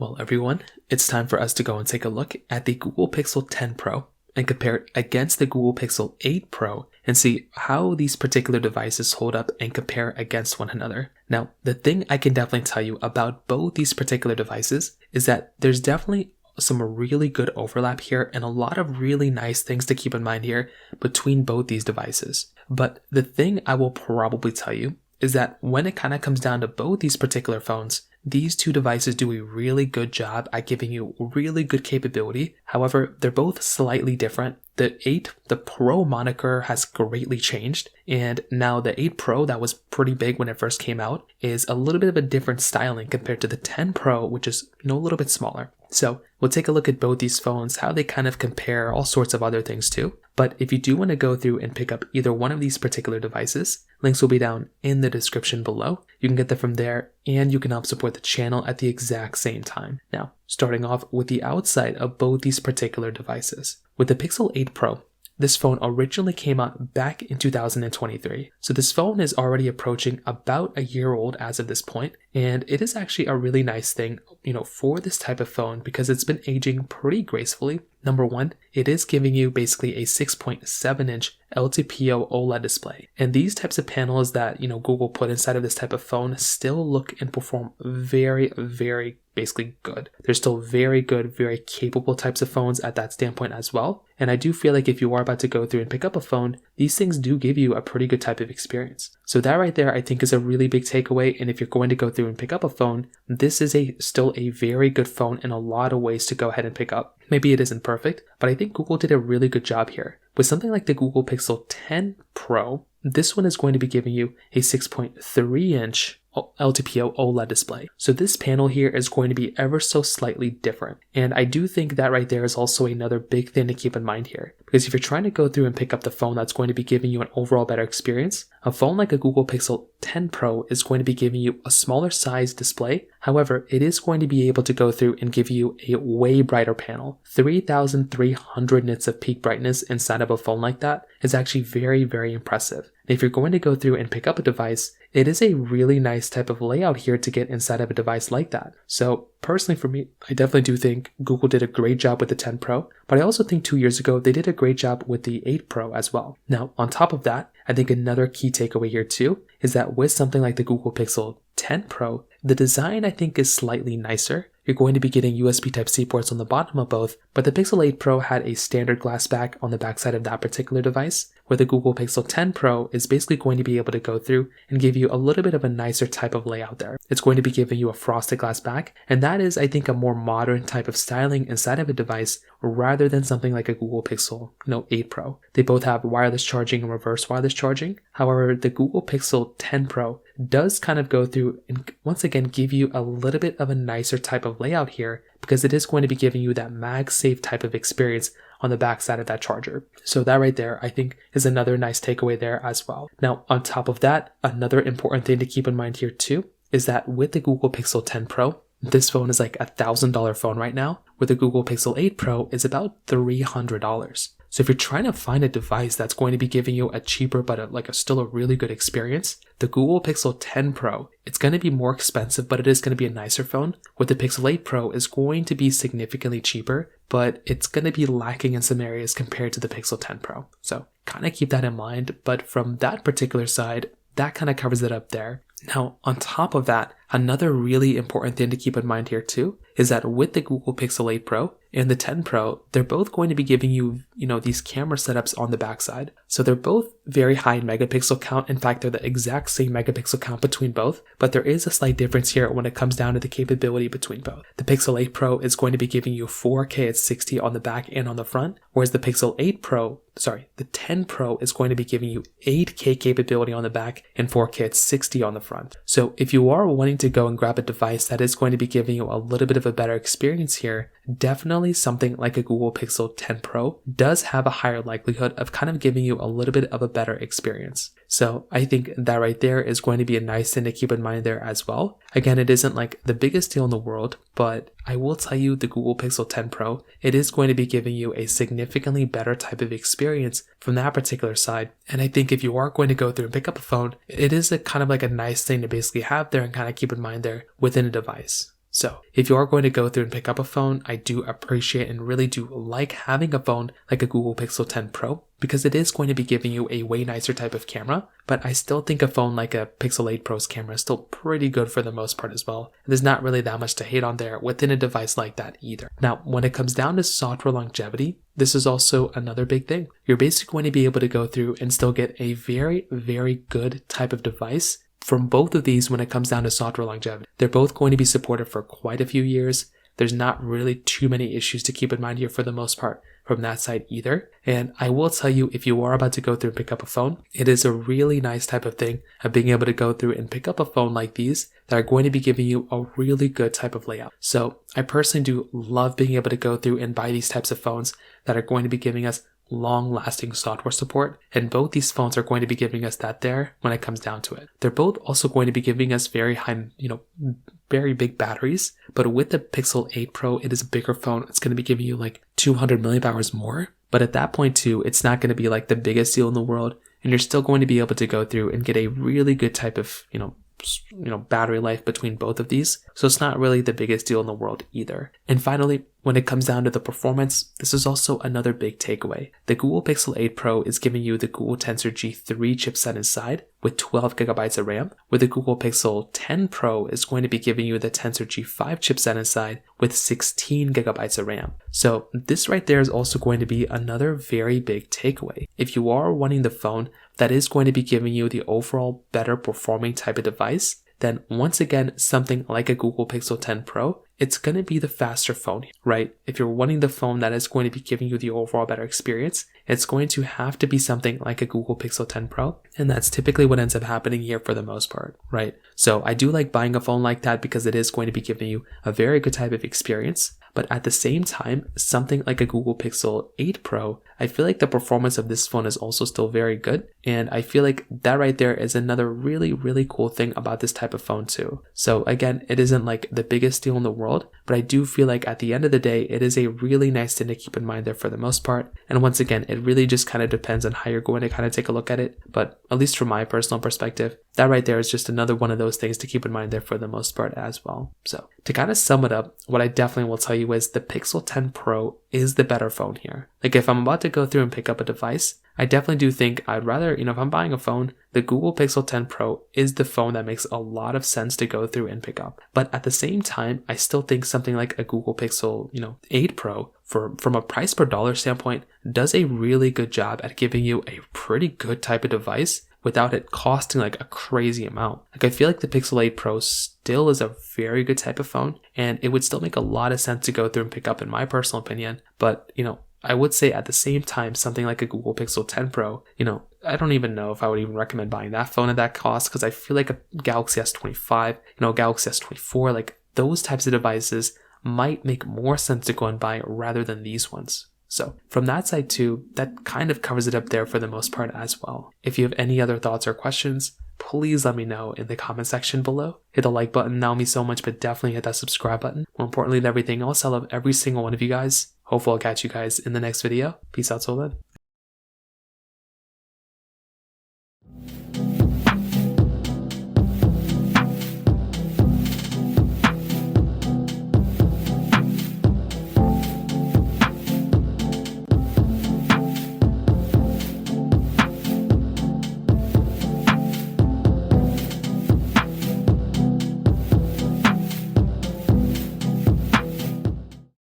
Well, everyone, it's time for us to go and take a look at the Google Pixel 10 Pro and compare it against the Google Pixel 8 Pro and see how these particular devices hold up and compare against one another. Now, the thing I can definitely tell you about both these particular devices is that there's definitely some really good overlap here and a lot of really nice things to keep in mind here between both these devices. But the thing I will probably tell you is that when it kind of comes down to both these particular phones, these two devices do a really good job at giving you really good capability. However, they're both slightly different. The 8, the Pro moniker has greatly changed, and now the 8 Pro that was pretty big when it first came out is a little bit of a different styling compared to the 10 Pro, which is a little bit smaller. So we'll take a look at both these phones, how they kind of compare, all sorts of other things too. But if you do want to go through and pick up either one of these particular devices, links will be down in the description below. You can get them from there and you can help support the channel at the exact same time. Now, starting off with the outside of both these particular devices. With the Pixel 8 Pro, this phone originally came out back in 2023. So this phone is already approaching about a year old as of this point, and it is actually a really nice thing, for this type of phone because it's been aging pretty gracefully. Number one, it is giving you basically a 6.7-inch LTPO OLED display. And these types of panels that, Google put inside of this type of phone still look and perform very, very basically good. They're still very good, very capable types of phones at that standpoint as well. And I do feel like if you are about to go through and pick up a phone, these things do give you a pretty good type of experience. So that right there, I think is a really big takeaway. And if you're going to go through and pick up a phone, this is still a very good phone in a lot of ways to go ahead and pick up. Maybe it isn't perfect, but I think Google did a really good job here. With something like the Google Pixel 10 Pro, this one is going to be giving you a 6.3-inch LTPO OLED display. So this panel here is going to be ever so slightly different. And I do think that right there is also another big thing to keep in mind here. Because if you're trying to go through and pick up the phone that's going to be giving you an overall better experience, a phone like a Google Pixel 10 Pro is going to be giving you a smaller size display. However, it is going to be able to go through and give you a way brighter panel. 3,300 nits of peak brightness inside of a phone like that is actually very, very impressive. If you're going to go through and pick up a device, it is a really nice type of layout here to get inside of a device like that. So personally for me, I definitely do think Google did a great job with the 10 Pro, but I also think 2 years ago, they did a great job with the 8 Pro as well. Now, on top of that, I think another key takeaway here too is that with something like the Google Pixel 10 Pro, the design I think is slightly nicer. You're going to be getting USB Type-C ports on the bottom of both, but the Pixel 8 Pro had a standard glass back on the backside of that particular device, where the Google Pixel 10 Pro is basically going to be able to go through and give you a little bit of a nicer type of layout there. It's going to be giving you a frosted glass back, and that is, I think, a more modern type of styling inside of a device rather than something like a Google Pixel 8 Pro. They both have wireless charging and reverse wireless charging. However, the Google Pixel 10 Pro does kind of go through and once again give you a little bit of a nicer type of layout here because it is going to be giving you that MagSafe type of experience on the back side of that charger. So that right there, I think, is another nice takeaway there as well. Now, on top of that, another important thing to keep in mind here too is that with the Google Pixel 10 Pro, this phone is like $1,000 phone right now, where the Google Pixel 8 Pro is about $300. So if you're trying to find a device that's going to be giving you a cheaper but still a really good experience, the Google Pixel 10 Pro, it's going to be more expensive, but it is going to be a nicer phone. With the Pixel 8 Pro is going to be significantly cheaper, but it's going to be lacking in some areas compared to the Pixel 10 Pro. So kind of keep that in mind. But from that particular side, that kind of covers it up there. Now, on top of that, another really important thing to keep in mind here too is that with the Google Pixel 8 Pro and the 10 Pro, they're both going to be giving you, these camera setups on the backside. So they're both very high in megapixel count. In fact, they're the exact same megapixel count between both, but there is a slight difference here when it comes down to the capability between both. The Pixel 8 Pro is going to be giving you 4K at 60 on the back and on the front, whereas the the 10 Pro is going to be giving you 8K capability on the back and 4K at 60 on the front. So if you are wanting to go and grab a device that is going to be giving you a little bit of a better experience here, definitely something like a Google Pixel 10 Pro does have a higher likelihood of kind of giving you a little bit of a better experience. So I think that right there is going to be a nice thing to keep in mind there as well. Again, it isn't like the biggest deal in the world, but I will tell you the Google Pixel 10 Pro, it is going to be giving you a significantly better type of experience from that particular side. And I think if you are going to go through and pick up a phone, it is a kind of like a nice thing to basically have there and kind of keep in mind there within a device. So if you are going to go through and pick up a phone, I do appreciate and really do like having a phone like a Google Pixel 10 Pro, because it is going to be giving you a way nicer type of camera, but I still think a phone like a Pixel 8 Pro's camera is still pretty good for the most part as well. There's not really that much to hate on there within a device like that either. Now, when it comes down to software longevity, this is also another big thing. You're basically going to be able to go through and still get a very, very good type of device from both of these when it comes down to software longevity. They're both going to be supported for quite a few years. There's not really too many issues to keep in mind here for the most part from that side either. And I will tell you, if you are about to go through and pick up a phone, it is a really nice type of thing of being able to go through and pick up a phone like these that are going to be giving you a really good type of layout. So I personally do love being able to go through and buy these types of phones that are going to be giving us long-lasting software support, and both these phones are going to be giving us that there when it comes down to it. They're both also going to be giving us very high, very big batteries, but with the Pixel 8 Pro, it is a bigger phone. It's going to be giving you like 200 milliamp hours more, but at that point too, it's not going to be like the biggest deal in the world, and you're still going to be able to go through and get a really good type of, battery life between both of these. So it's not really the biggest deal in the world either. And finally, when it comes down to the performance, this is also another big takeaway. The Google Pixel 8 Pro is giving you the Google Tensor G3 chipset inside with 12 gigabytes of RAM, where the Google Pixel 10 Pro is going to be giving you the Tensor G5 chipset inside with 16 gigabytes of RAM. So this right there is also going to be another very big takeaway. If you are wanting the phone that is going to be giving you the overall better performing type of device, then once again, something like a Google Pixel 10 Pro, it's going to be the faster phone, right? If you're wanting the phone that is going to be giving you the overall better experience, it's going to have to be something like a Google Pixel 10 Pro. And that's typically what ends up happening here for the most part, right? So I do like buying a phone like that because it is going to be giving you a very good type of experience. But at the same time, something like a Google Pixel 8 Pro, I feel like the performance of this phone is also still very good. And I feel like that right there is another really, really cool thing about this type of phone too. So again, it isn't like the biggest deal in the world, but I do feel like at the end of the day, it is a really nice thing to keep in mind there for the most part. And once again, it really just kind of depends on how you're going to kind of take a look at it. But at least from my personal perspective, that right there is just another one of those things to keep in mind there for the most part as well. So to kind of sum it up, what I definitely will tell you is the Pixel 10 Pro is the better phone here. Like if I'm about to go through and pick up a device, I definitely do think I'd rather, if I'm buying a phone, the Google Pixel 10 Pro is the phone that makes a lot of sense to go through and pick up. But at the same time, I still think something like a Google Pixel, 8 Pro, from a price per dollar standpoint, does a really good job at giving you a pretty good type of device without it costing like a crazy amount. Like I feel like the Pixel 8 Pro still is a very good type of phone, and it would still make a lot of sense to go through and pick up in my personal opinion. But, I would say at the same time, something like a Google Pixel 10 Pro, I don't even know if I would even recommend buying that phone at that cost, because I feel like a Galaxy S25, Galaxy S24, like those types of devices might make more sense to go and buy rather than these ones. So from that side too, that kind of covers it up there for the most part as well. If you have any other thoughts or questions, please let me know in the comment section below. Hit the like button, that would mean so much, but definitely hit that subscribe button. More importantly than everything else, I love every single one of you guys. Hopefully I'll catch you guys in the next video. Peace out till then.